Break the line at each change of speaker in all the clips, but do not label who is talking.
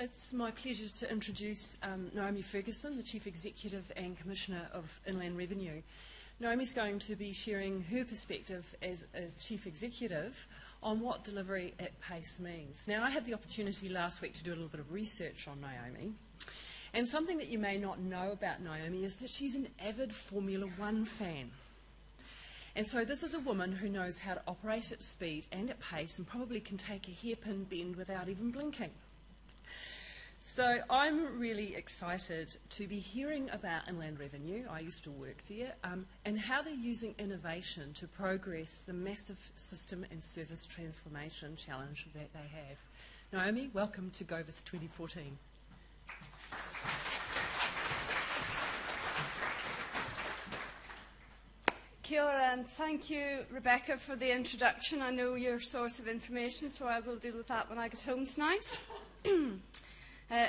It's my pleasure to introduce Naomi Ferguson, the Chief Executive and Commissioner of Inland Revenue. Naomi's going to be sharing her perspective as a Chief Executive on what delivery at pace means. Now, I had the opportunity last week to do a little bit of research on Naomi, and something that you may not know about Naomi is that she's an avid Formula One fan. And so this is a woman who knows how to operate at speed and at pace and probably can take a hairpin bend without even blinking. So I'm really excited to be hearing about Inland Revenue, I used to work there, and how they're using innovation to progress the massive system and service transformation challenge that they have. Naomi, welcome to Govis 2014.
Kia ora, and thank you, Rebecca, for the introduction. I know your source of information, so I will deal with that when I get home tonight.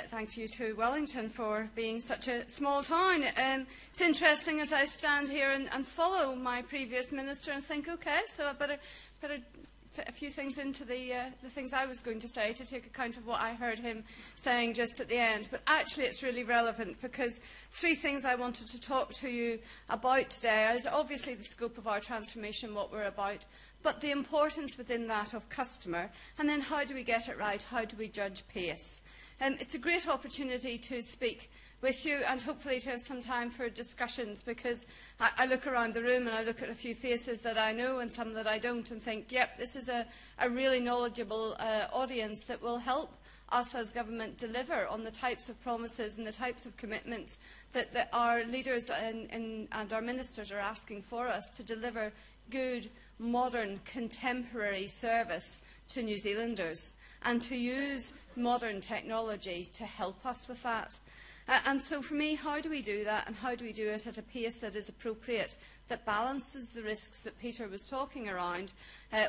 Thank you to Wellington for being such a small town. It's interesting as I stand here and follow my previous minister and think, okay, so I better fit a few things into the things I was going to say to take account of what I heard him saying just at the end. But actually it's really relevant because three things I wanted to talk to you about today is obviously the scope of our transformation, what we're about, but the importance within that of customer, and then how do we get it right, how do we judge pace. It's a great opportunity to speak with you and hopefully to have some time for discussions, because I look around the room and I look at a few faces that I know and some that I don't and think, yep, this is a really knowledgeable audience that will help us as government deliver on the types of promises and the types of commitments that our leaders and our ministers are asking for us to deliver good, modern, contemporary service to New Zealanders, and to use modern technology to help us with that. And so for me, how do we do that, and how do we do it at a pace that is appropriate, that balances the risks that Peter was talking around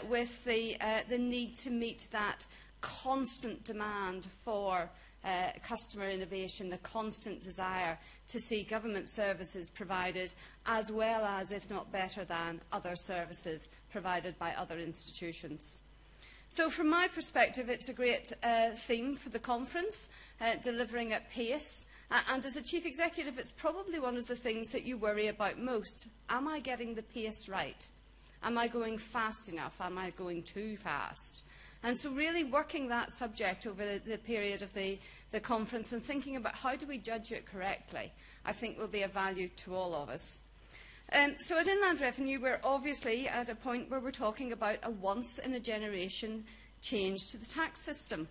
with the need to meet that constant demand for customer innovation, the constant desire to see government services provided as well as, if not better than, other services provided by other institutions. So from my perspective, it's a great theme for the conference, delivering at pace. And as a Chief Executive, it's probably one of the things that you worry about most. Am I getting the pace right? Am I going fast enough? Am I going too fast? And so really working that subject over the period of the conference and thinking about how do we judge it correctly, I think will be of value to all of us. So at Inland Revenue, we're obviously at a point where we're talking about a once-in-a-generation change to the tax system.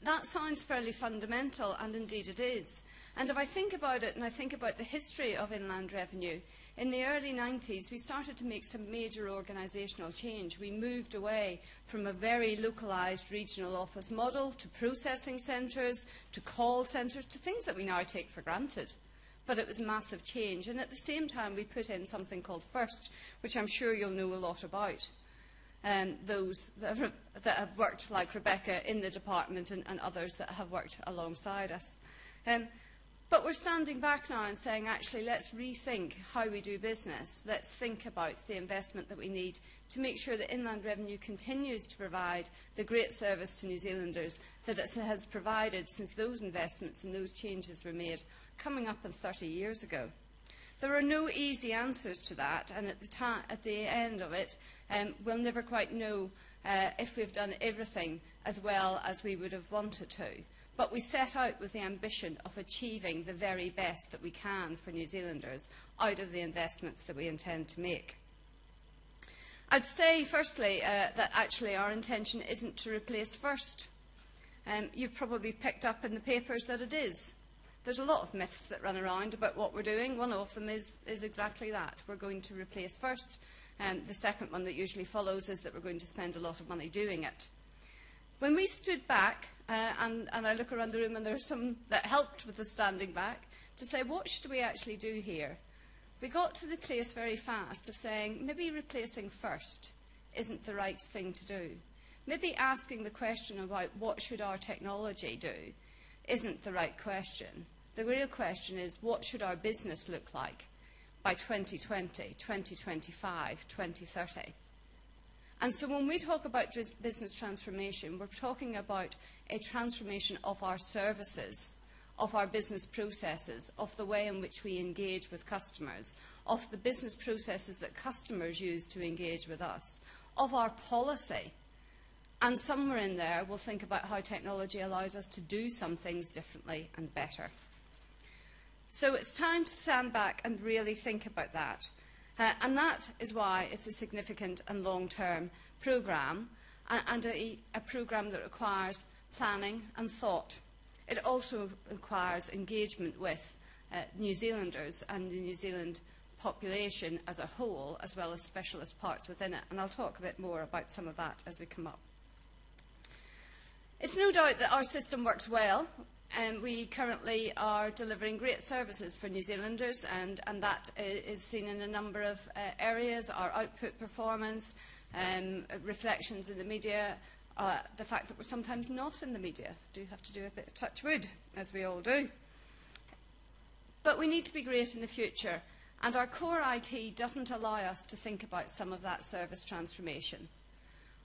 That sounds fairly fundamental, and indeed it is. And if I think about it, and I think about the history of Inland Revenue, in the early 90s, we started to make some major organisational change. We moved away from a very localised regional office model to processing centres, to call centres, to things that we now take for granted. But it was a massive change. And at the same time, we put in something called FIRST, which I'm sure you'll know a lot about. Those that have worked, like Rebecca, in the department and others that have worked alongside us. But we're standing back now and saying, actually, let's rethink how we do business. Let's think about the investment that we need to make sure that Inland Revenue continues to provide the great service to New Zealanders that it has provided since those investments and those changes were made, coming up in 30 years ago. There are no easy answers to that, and at the end of it, we'll never quite know if we've done everything as well as we would have wanted to. But we set out with the ambition of achieving the very best that we can for New Zealanders out of the investments that we intend to make. I'd say, firstly, that actually our intention isn't to replace FIRST. You've probably picked up in the papers that it is. There's a lot of myths that run around about what we're doing. One of them is exactly that. We're going to replace FIRST. The second one that usually follows is that we're going to spend a lot of money doing it. When we stood back, and I look around the room and there are some that helped with the standing back, to say, what should we actually do here? We got to the place very fast of saying, maybe replacing FIRST isn't the right thing to do. Maybe asking the question about what should our technology do isn't the right question. The real question is, what should our business look like by 2020, 2025, 2030? And so when we talk about business transformation, we're talking about a transformation of our services, of our business processes, of the way in which we engage with customers, of the business processes that customers use to engage with us, of our policy. And somewhere in there, we'll think about how technology allows us to do some things differently and better. So it's time to stand back and really think about that. And that is why it's a significant and long-term programme, and a programme that requires planning and thought. It also requires engagement with New Zealanders and the New Zealand population as a whole, as well as specialist parts within it. And I'll talk a bit more about some of that as we come up. It's no doubt that our system works well. We currently are delivering great services for New Zealanders, and that is seen in a number of areas: our output performance, reflections in the media, the fact that we're sometimes not in the media. Do have to do a bit of touch wood, as we all do. But we need to be great in the future, and our core IT doesn't allow us to think about some of that service transformation.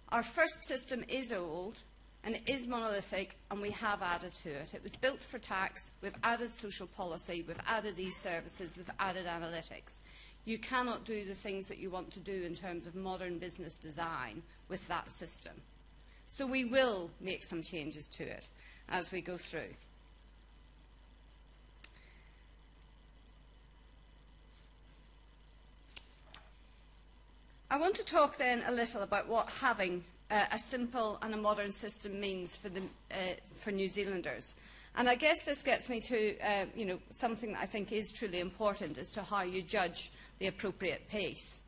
Our first system is old, and it is monolithic, and we have added to it. It was built for tax, we've added social policy, we've added e-services, we've added analytics. You cannot do the things that you want to do in terms of modern business design with that system. So we will make some changes to it as we go through. I want to talk then a little about what having a simple and a modern system means for New Zealanders. And I guess this gets me to something that I think is truly important as to how you judge the appropriate pace.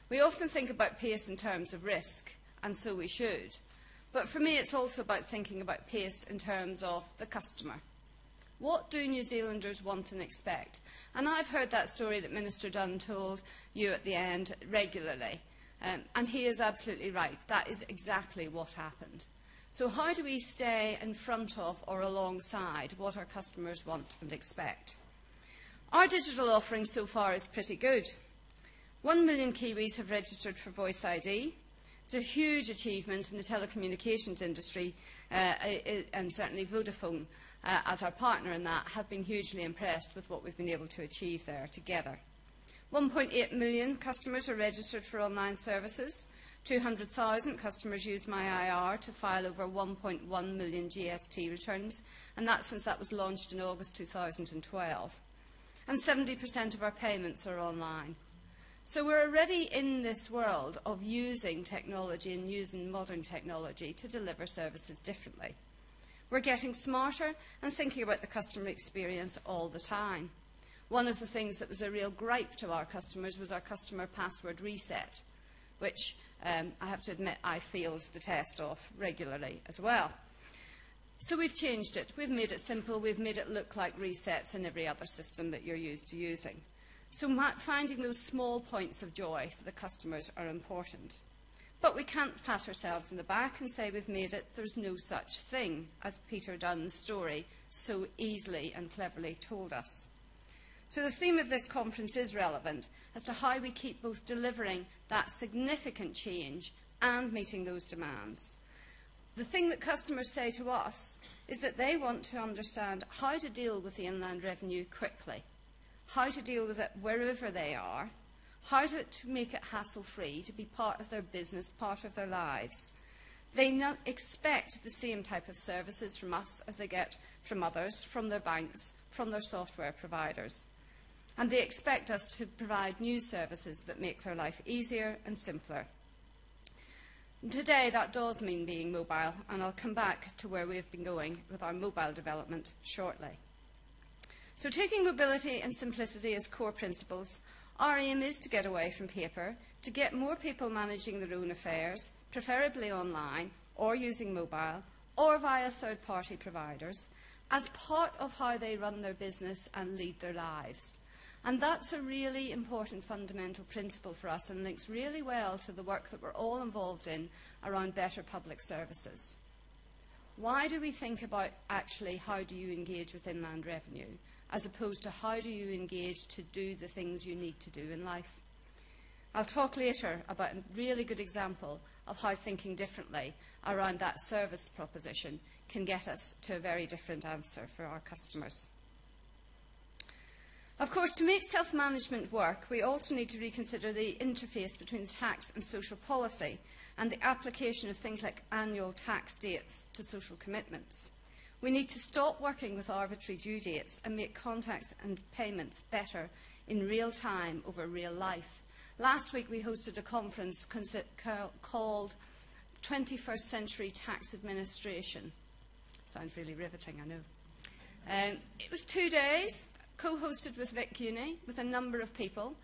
We often think about pace in terms of risk, and so we should. But for me, it's also about thinking about pace in terms of the customer. What do New Zealanders want and expect? And I've heard that story that Minister Dunn told you at the end regularly. And he is absolutely right. That is exactly what happened. So how do we stay in front of or alongside what our customers want and expect? Our digital offering so far is pretty good. 1 million Kiwis have registered for Voice ID. It's a huge achievement in the telecommunications industry, and certainly Vodafone, as our partner in that, have been hugely impressed with what we've been able to achieve there together. 1.8 million customers are registered for online services. 200,000 customers use MyIR to file over 1.1 million GST returns, and that's since that was launched in August 2012. And 70% of our payments are online. So we're already in this world of using technology and using modern technology to deliver services differently. We're getting smarter and thinking about the customer experience all the time. One of the things that was a real gripe to our customers was our customer password reset, which I have to admit I failed the test of regularly as well. So we've changed it. We've made it simple. We've made it look like resets in every other system that you're used to using. So finding those small points of joy for the customers are important. But we can't pat ourselves on the back and say we've made it. There's no such thing, as Peter Dunn's story so easily and cleverly told us. So the theme of this conference is relevant as to how we keep both delivering that significant change and meeting those demands. The thing that customers say to us is that they want to understand how to deal with the inland revenue quickly, how to deal with it wherever they are, how to make it hassle-free, to be part of their business, part of their lives. They expect the same type of services from us as they get from others, from their banks, from their software providers. And they expect us to provide new services that make their life easier and simpler. Today, that does mean being mobile, and I'll come back to where we've been going with our mobile development shortly. So taking mobility and simplicity as core principles, our aim is to get away from paper, to get more people managing their own affairs, preferably online or using mobile or via third-party providers, as part of how they run their business and lead their lives. And that's a really important fundamental principle for us and links really well to the work that we're all involved in around better public services. Why do we think about actually how do you engage with inland revenue, as opposed to how do you engage to do the things you need to do in life? I'll talk later about a really good example of how thinking differently around that service proposition can get us to a very different answer for our customers. Of course, to make self-management work, we also need to reconsider the interface between tax and social policy and the application of things like annual tax dates to social commitments. We need to stop working with arbitrary due dates and make contacts and payments better in real time over real life. Last week we hosted a conference called 21st Century Tax Administration. Sounds really riveting, I know. It was 2 days, co-hosted with Vic Uni, with a number of people,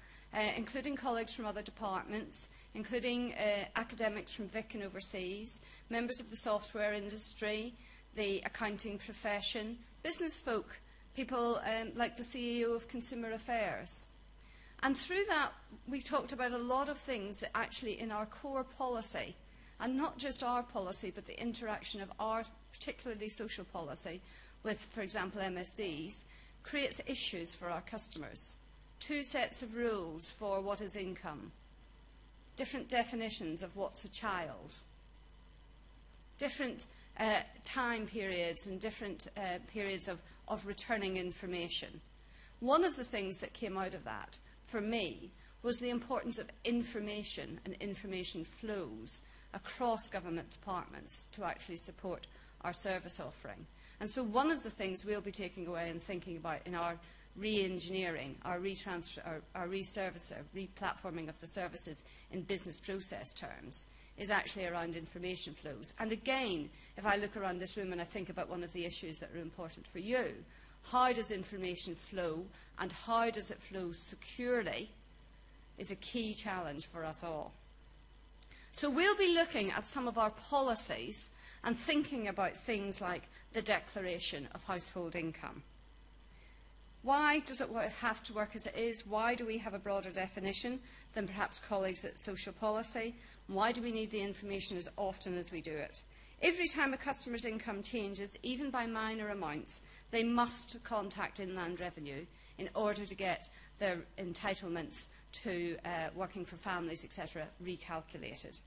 including colleagues from other departments, including academics from Vic and overseas, members of the software industry, the accounting profession, business folk, people like the CEO of Consumer Affairs. And through that, we talked about a lot of things that actually in our core policy, and not just our policy, but the interaction of our particularly social policy with, for example, MSDs, creates issues for our customers. 2 sets of rules for what is income, different definitions of what's a child, different time periods and different periods of returning information. One of the things that came out of that, for me, was the importance of information and information flows across government departments to actually support our service offering. And so one of the things we'll be taking away and thinking about in our re-engineering, our re-platforming of the services in business process terms is actually around information flows. And again, if I look around this room and I think about one of the issues that are important for you, how does information flow and how does it flow securely is a key challenge for us all. So we'll be looking at some of our policies and thinking about things like the declaration of household income. Why does it have to work as it is? Why do we have a broader definition than perhaps colleagues at social policy? Why do we need the information as often as we do it? Every time a customer's income changes, even by minor amounts, they must contact Inland Revenue in order to get their entitlements to working for families, etc., recalculated.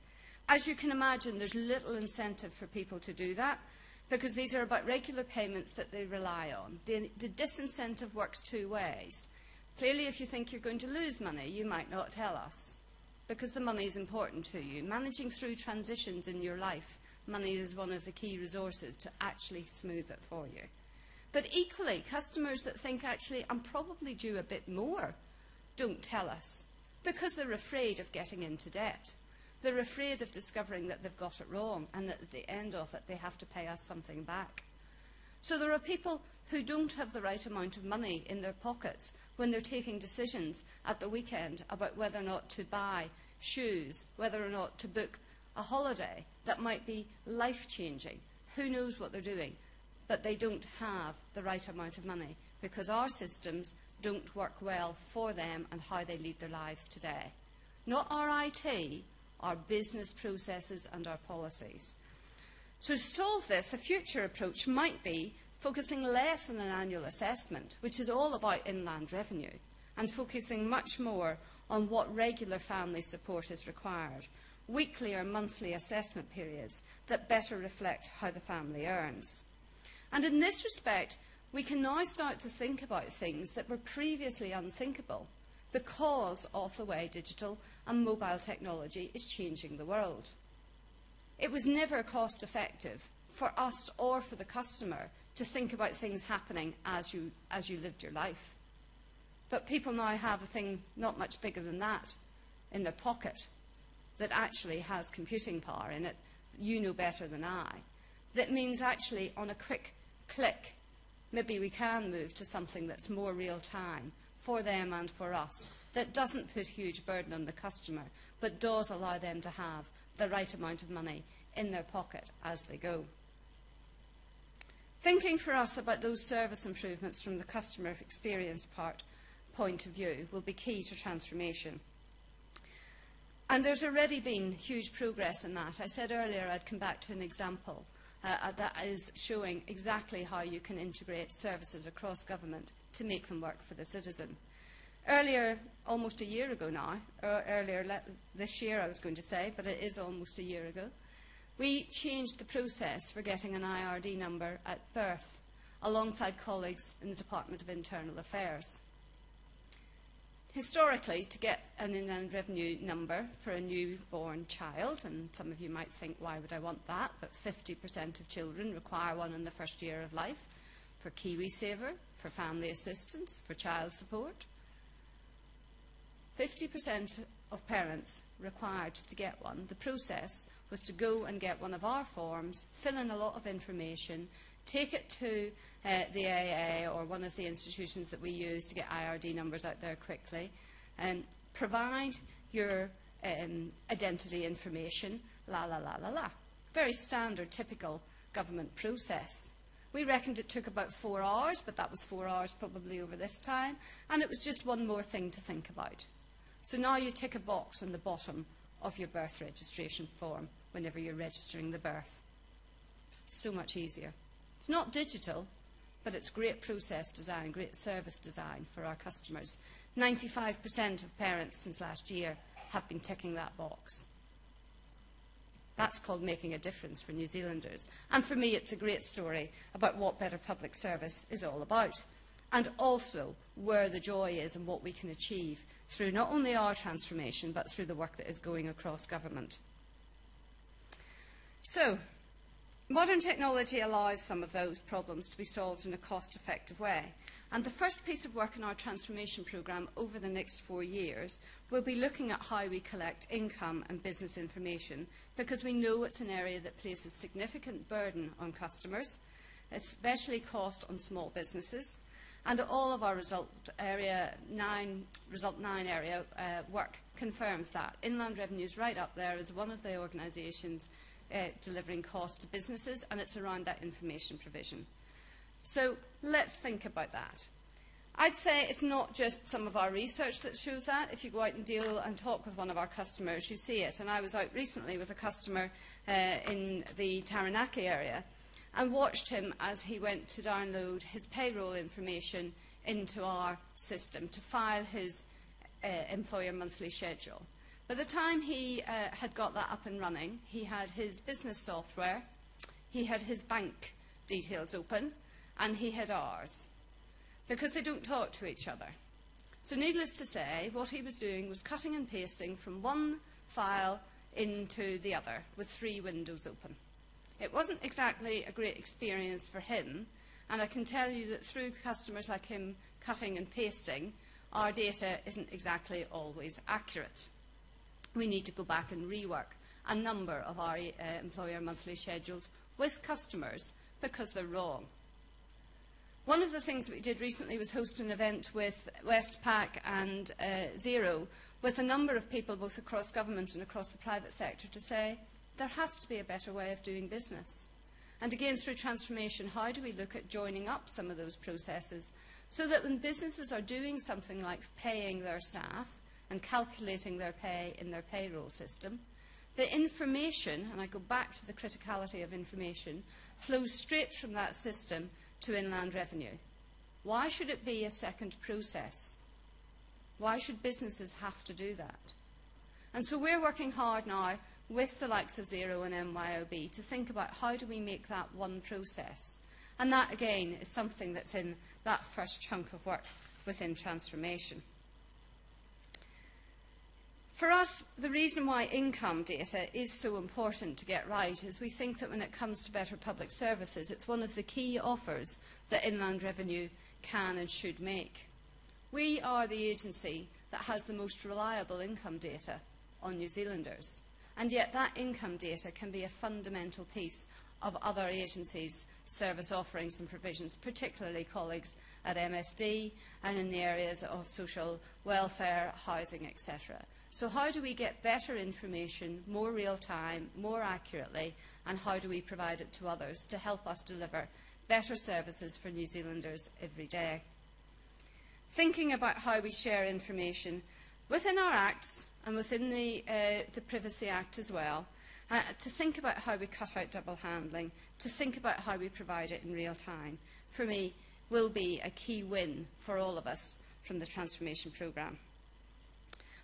As you can imagine, there's little incentive for people to do that because these are about regular payments that they rely on. The disincentive works 2 ways. Clearly, if you think you're going to lose money, you might not tell us because the money is important to you. Managing through transitions in your life, money is one of the key resources to actually smooth it for you. But equally, customers that think, actually, I'm probably due a bit more, don't tell us because they're afraid of getting into debt. They're afraid of discovering that they've got it wrong and that at the end of it they have to pay us something back. So there are people who don't have the right amount of money in their pockets when they're taking decisions at the weekend about whether or not to buy shoes, whether or not to book a holiday that might be life-changing. Who knows what they're doing? But they don't have the right amount of money because our systems don't work well for them and how they lead their lives today. Not our IT, our business processes and our policies. So to solve this, a future approach might be focusing less on an annual assessment, which is all about inland revenue, and focusing much more on what regular family support is required, weekly or monthly assessment periods that better reflect how the family earns. And in this respect, we can now start to think about things that were previously unthinkable because of the way digital and mobile technology is changing the world. It was never cost effective for us or for the customer to think about things happening as you lived your life. But people now have a thing not much bigger than that in their pocket that actually has computing power in it, you know better than I, that means actually on a quick click, maybe we can move to something that's more real time for them and for us, that doesn't put huge burden on the customer, but does allow them to have the right amount of money in their pocket as they go. Thinking for us about those service improvements from the customer experience point of view will be key to transformation. And there's already been huge progress in that. I said earlier I'd come back to an example that is showing exactly how you can integrate services across government to make them work for the citizen. Earlier, almost a year ago now, or earlier this year I was going to say, but it is almost a year ago, we changed the process for getting an IRD number at birth, alongside colleagues in the Department of Internal Affairs. Historically, to get an Inland Revenue number for a newborn child, and some of you might think, why would I want that? But 50% of children require one in the first year of life, for KiwiSaver, for family assistance, for child support. 50% of parents required to get one. The process was to go and get one of our forms, fill in a lot of information, take it to the AA or one of the institutions that we use to get IRD numbers out there quickly, and provide your identity information, la la la la la. Very standard, typical government process. We reckoned it took about 4 hours, but that was 4 hours probably over this time, and it was just one more thing to think about. So now you tick a box on the bottom of your birth registration form whenever you're registering the birth. So much easier. It's not digital, but it's great process design, great service design for our customers. 95% of parents since last year have been ticking that box. That's called making a difference for New Zealanders. And for me, it's a great story about what better public service is all about, and also where the joy is and what we can achieve through not only our transformation, but through the work that is going across government. So, modern technology allows some of those problems to be solved in a cost-effective way. And the first piece of work in our transformation programme over the next 4 years will be looking at how we collect income and business information, because we know it's an area that places significant burden on customers, especially cost on small businesses. And all of our Result 9 area work confirms that. Inland Revenue is right up there as one of the organisations delivering cost to businesses, and it's around that information provision. So let's think about that. I'd say it's not just some of our research that shows that. If you go out and deal and talk with one of our customers, you see it. And I was out recently with a customer in the Taranaki area, and watched him as he went to download his payroll information into our system to file his employer monthly schedule. By the time he had got that up and running, he had his business software, he had his bank details open, and he had ours, because they don't talk to each other. So needless to say, what he was doing was cutting and pasting from one file into the other with 3 windows open. It wasn't exactly a great experience for him, and I can tell you that through customers like him cutting and pasting, our data isn't exactly always accurate. We need to go back and rework a number of our employer monthly schedules with customers because they're wrong. One of the things that we did recently was host an event with Westpac and Xero with a number of people both across government and across the private sector to say, there has to be a better way of doing business. And again, through transformation, how do we look at joining up some of those processes so that when businesses are doing something like paying their staff and calculating their pay in their payroll system, the information, and I go back to the criticality of information, flows straight from that system to Inland Revenue. Why should it be a second process? Why should businesses have to do that? And so we're working hard now with the likes of Xero and MYOB to think about how do we make that one process. And that, again, is something that's in that first chunk of work within transformation. For us, the reason why income data is so important to get right is we think that when it comes to better public services, it's one of the key offers that Inland Revenue can and should make. We are the agency that has the most reliable income data on New Zealanders. And yet that income data can be a fundamental piece of other agencies' service offerings and provisions, particularly colleagues at MSD and in the areas of social welfare, housing, etc. So how do we get better information, more real-time, more accurately, and how do we provide it to others to help us deliver better services for New Zealanders every day? Thinking about how we share information within our acts and within the Privacy Act as well, to think about how we cut out double handling, to think about how we provide it in real time, for me, will be a key win for all of us from the transformation programme.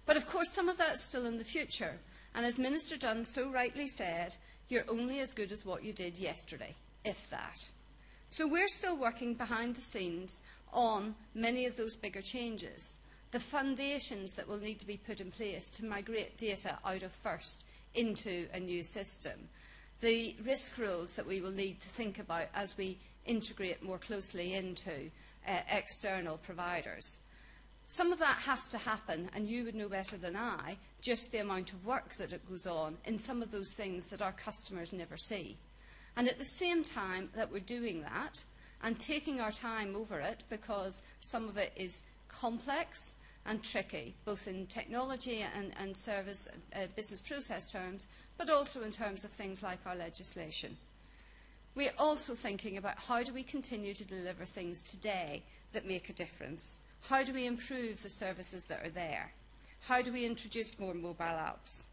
But of course some of that is still in the future, and as Minister Dunn so rightly said, you're only as good as what you did yesterday, if that. So we're still working behind the scenes on many of those bigger changes, the foundations that will need to be put in place to migrate data out of FIRST into a new system, the risk rules that we will need to think about as we integrate more closely into external providers. Some of that has to happen, and you would know better than I, just the amount of work that it goes on in some of those things that our customers never see. And at the same time that we're doing that and taking our time over it, because some of it is complex and tricky, both in technology and service business process terms, but also in terms of things like our legislation. We're also thinking about how do we continue to deliver things today that make a difference. How do we improve the services that are there? How do we introduce more mobile apps?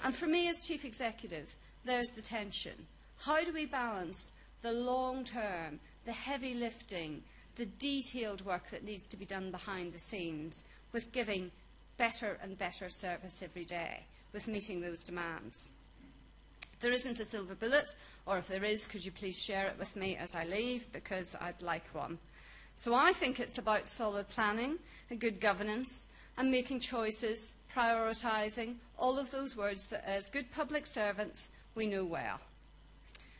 And for me as Chief Executive, there's the tension. How do we balance the long term, the heavy lifting, the detailed work that needs to be done behind the scenes with giving better and better service every day, with meeting those demands? There isn't a silver bullet, or if there is, could you please share it with me as I leave, because I'd like one. So I think it's about solid planning and good governance and making choices, prioritising, all of those words that as good public servants we know well.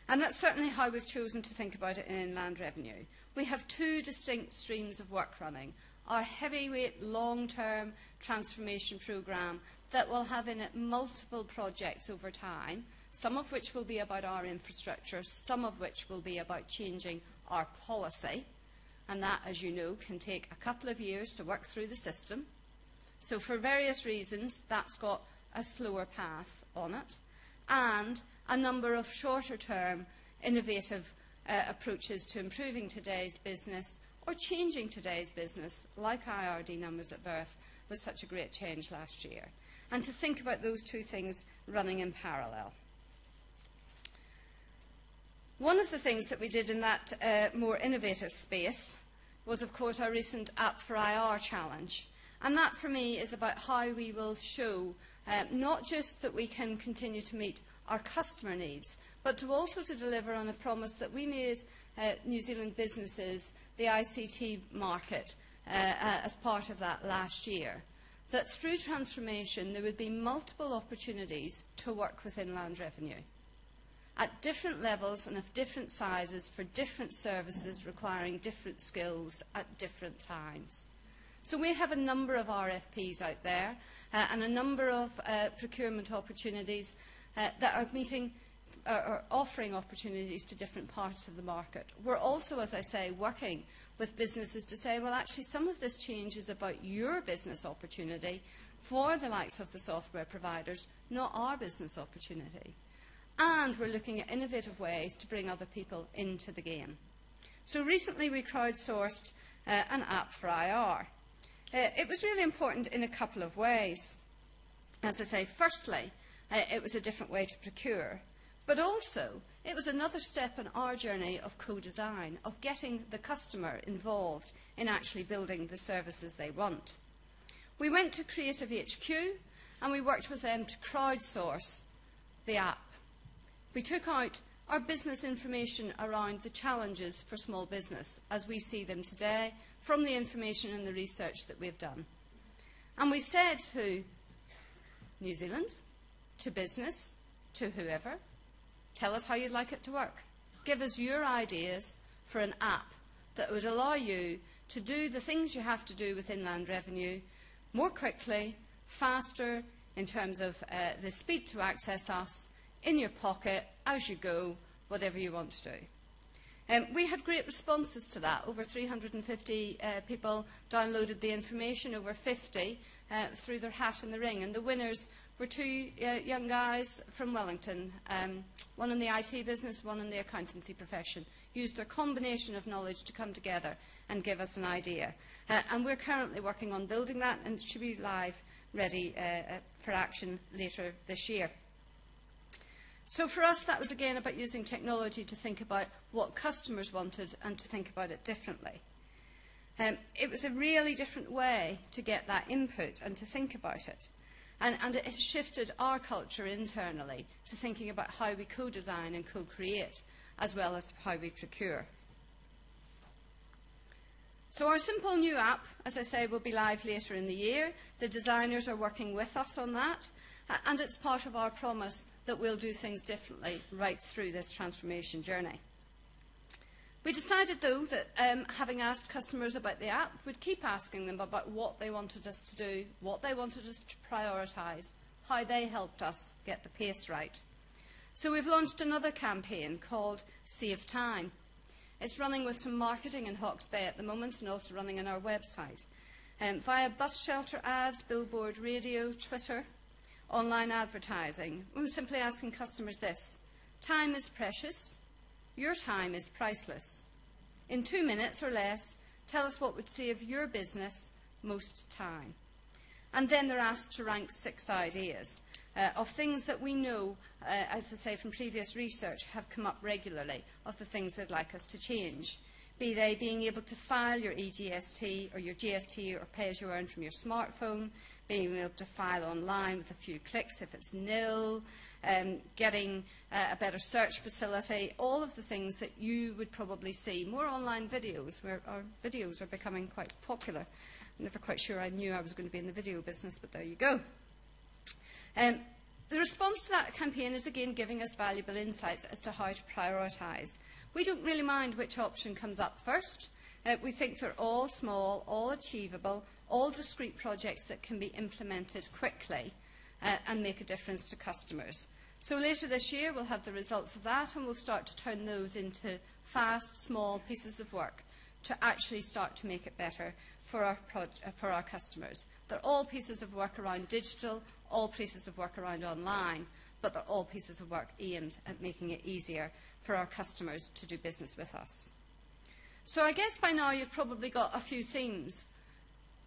And that's certainly how we've chosen to think about it in inland revenue. We have two distinct streams of work running. Our heavyweight long-term transformation programme that will have in it multiple projects over time, some of which will be about our infrastructure, some of which will be about changing our policy. And that, as you know, can take a couple of years to work through the system. So for various reasons, that's got a slower path on it. And a number of shorter-term, innovative approaches to improving today's business or changing today's business, like IRD numbers at birth, was such a great change last year. And to think about those two things running in parallel. One of the things that we did in that more innovative space was, of course, our recent App for IR challenge. And that, for me, is about how we will show not just that we can continue to meet our customer needs, but to also to deliver on a promise that we made New Zealand businesses, the ICT market, as part of that last year. That through transformation there would be multiple opportunities to work with inland revenue at different levels and of different sizes for different services requiring different skills at different times. So we have a number of RFPs out there and a number of procurement opportunities that are offering opportunities to different parts of the market. We're also, as I say, working with businesses to say, well, actually, some of this change is about your business opportunity for the likes of the software providers, not our business opportunity. And we're looking at innovative ways to bring other people into the game. So recently we crowdsourced an app for IR. It was really important in a couple of ways. As I say, firstly, it was a different way to procure, but also it was another step in our journey of co-design, of getting the customer involved in actually building the services they want. We went to Creative HQ and we worked with them to crowdsource the app. We took out our business information around the challenges for small business as we see them today from the information and the research that we've done. And we said to New Zealand, to business, to whoever, tell us how you'd like it to work. Give us your ideas for an app that would allow you to do the things you have to do with inland revenue more quickly, faster, in terms of the speed to access us, in your pocket, as you go, whatever you want to do. We had great responses to that. Over 350 people downloaded the information, over 50 threw their hat in the ring. And the winners were two young guys from Wellington, one in the IT business, one in the accountancy profession, used their combination of knowledge to come together and give us an idea. And we're currently working on building that, and it should be live, ready for action later this year. So for us, that was again about using technology to think about what customers wanted and to think about it differently. It was a really different way to get that input and to think about it. And it has shifted our culture internally to thinking about how we co-design and co-create, as well as how we procure. So our simple new app, as I say, will be live later in the year. The designers are working with us on that, and it's part of our promise that we'll do things differently right through this transformation journey. We decided, though, that having asked customers about the app, we'd keep asking them about what they wanted us to do, what they wanted us to prioritise, how they helped us get the pace right. So we've launched another campaign called Save Time. It's running with some marketing in Hawke's Bay at the moment and also running on our website. Via bus shelter ads, billboard, radio, Twitter, online advertising. We're simply asking customers this: time is precious. Your time is priceless. In 2 minutes or less, tell us what would save your business most time. And then they're asked to rank 6 ideas of things that we know, as I say from previous research, have come up regularly, of the things they'd like us to change. Be they being able to file your eGST or your GST or pay-as-you-earn from your smartphone, being able to file online with a few clicks if it's nil, getting a better search facility, all of the things that you would probably see. More online videos, where our videos are becoming quite popular. I'm never quite sure I knew I was going to be in the video business, but there you go. The response to that campaign is again giving us valuable insights as to how to prioritise. We don't really mind which option comes up first. We think they're all small, all achievable, all discrete projects that can be implemented quickly and make a difference to customers. So later this year we'll have the results of that, and we'll start to turn those into fast, small pieces of work to actually start to make it better for our customers. They're all pieces of work around digital, all pieces of work around online, but they're all pieces of work aimed at making it easier for our customers to do business with us. So I guess by now you've probably got a few themes: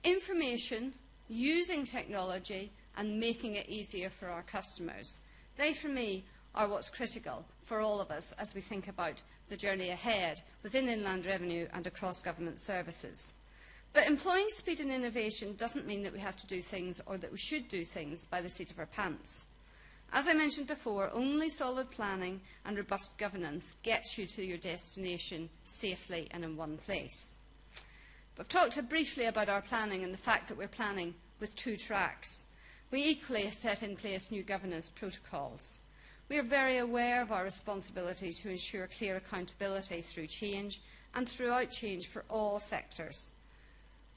information, using technology, and making it easier for our customers. They, for me, are what's critical for all of us as we think about the journey ahead within inland revenue and across government services. But employing speed and innovation doesn't mean that we have to do things, or that we should do things, by the seat of our pants. As I mentioned before, only solid planning and robust governance gets you to your destination safely and in one place. We've talked briefly about our planning and the fact that we're planning with 2 tracks. We equally set in place new governance protocols. We are very aware of our responsibility to ensure clear accountability through change and throughout change for all sectors,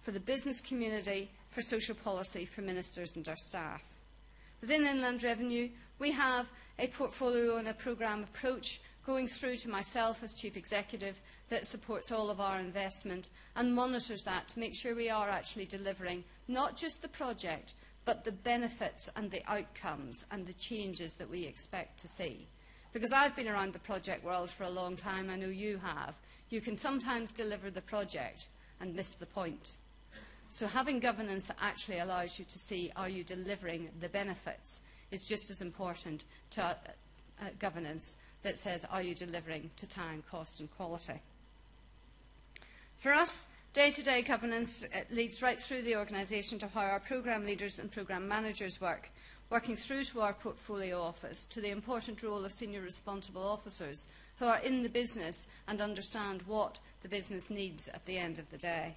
for the business community, for social policy, for ministers and our staff. Within Inland Revenue, we have a portfolio and a programme approach going through to myself as Chief Executive that supports all of our investment and monitors that to make sure we are actually delivering not just the project, but the benefits and the outcomes and the changes that we expect to see. Because I've been around the project world for a long time, I know you have. You can sometimes deliver the project and miss the point. So having governance that actually allows you to see, are you delivering the benefits, is just as important to governance that says, are you delivering to time, cost and quality. For us, day-to-day governance leads right through the organisation to how our programme leaders and programme managers work, working through to our portfolio office, to the important role of senior responsible officers who are in the business and understand what the business needs at the end of the day.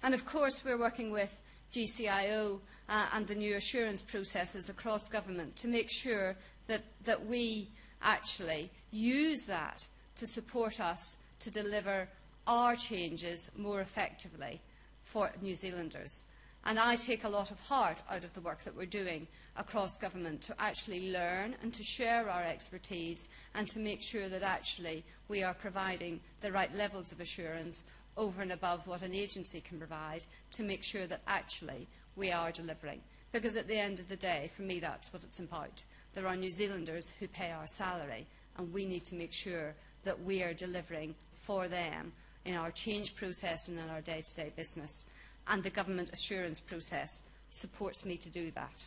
And of course we're working with GCIO and the new assurance processes across government to make sure that we actually use that to support us to deliver our changes more effectively for New Zealanders. And I take a lot of heart out of the work that we're doing across government to actually learn and to share our expertise and to make sure that actually we are providing the right levels of assurance over and above what an agency can provide to make sure that actually we are delivering. Because at the end of the day, for me, that's what it's about. There are New Zealanders who pay our salary, and we need to make sure that we are delivering for them in our change process and in our day-to-day business. And the government assurance process supports me to do that.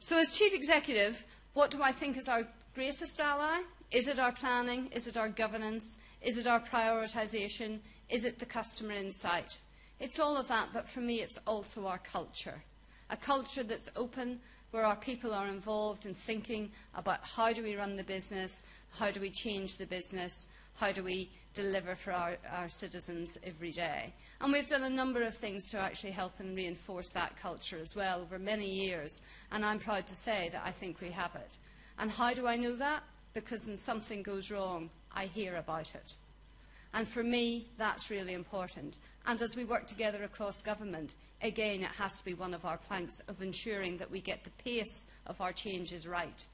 So as Chief Executive, what do I think is our greatest ally? Is it our planning? Is it our governance? Is it our prioritisation? Is it the customer insight? It's all of that, but for me it's also our culture. A culture that's open, where our people are involved in thinking about how do we run the business, how do we change the business, how do we deliver for our citizens every day. And we've done a number of things to actually help and reinforce that culture as well over many years, and I'm proud to say that I think we have it. And how do I know that? Because when something goes wrong, I hear about it. And for me, that's really important. And as we work together across government, again, it has to be one of our planks of ensuring that we get the pace of our changes right,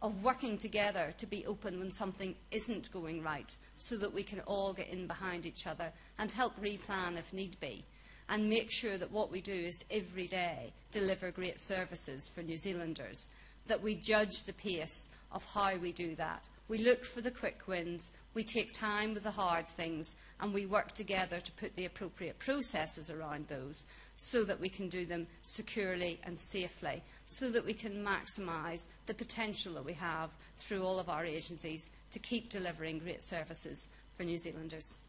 of working together to be open when something isn't going right, so that we can all get in behind each other and help replan if need be, and make sure that what we do is every day deliver great services for New Zealanders, that we judge the pace of how we do that. We look for the quick wins, we take time with the hard things, and we work together to put the appropriate processes around those so that we can do them securely and safely, so that we can maximise the potential that we have through all of our agencies to keep delivering great services for New Zealanders.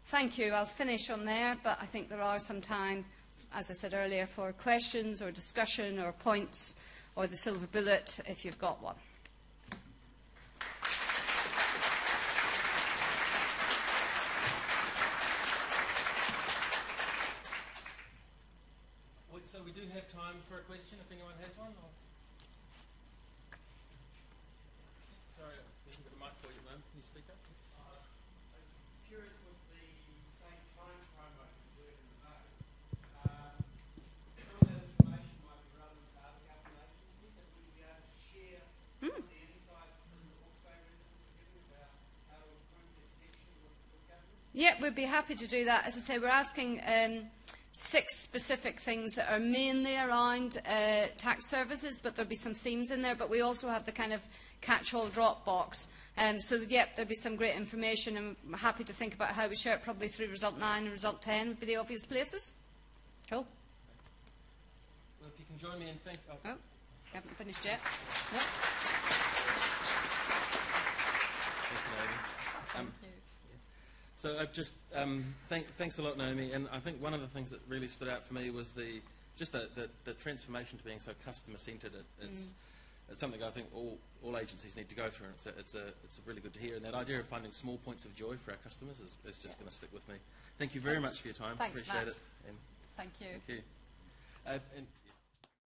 Thank you. I'll finish on there, but I think there are some time, as I said earlier, for questions or discussion or points or the silver bullet if you've got one.
So we do have time for a question if anyone has one. Or... Sorry, there's a bit of mic for you, ma'am. Can you speak up?
I'm curious with the same time promo you in the note. Some of that information might be relevant to other government agencies, that we'd be able to share some of the insights that the Hawke's Bay residents are giving about how to improve their connection with government.
Yeah, we'd be happy to do that. As I say, we're asking 6 specific things that are mainly around tax services, but there'll be some themes in there. But we also have the kind of catch-all drop box. So, yep, there'll be some great information, and I'm happy to think about how we share it, probably through Result 9 and Result 10 would be the obvious places. Cool.
Well, if you can join me in thank...
Oh, haven't finished yet. Nope.
Thank you. So just thanks a lot, Naomi. And I think one of the things that really stood out for me was the transformation to being so customer-centred. It's something I think all agencies need to go through. And it's really good to hear. And that idea of finding small points of joy for our customers is just going to stick with me. Thank you very much for your time.
Thanks,
Appreciate
Matt.
it. And
Thank you.
thank you. And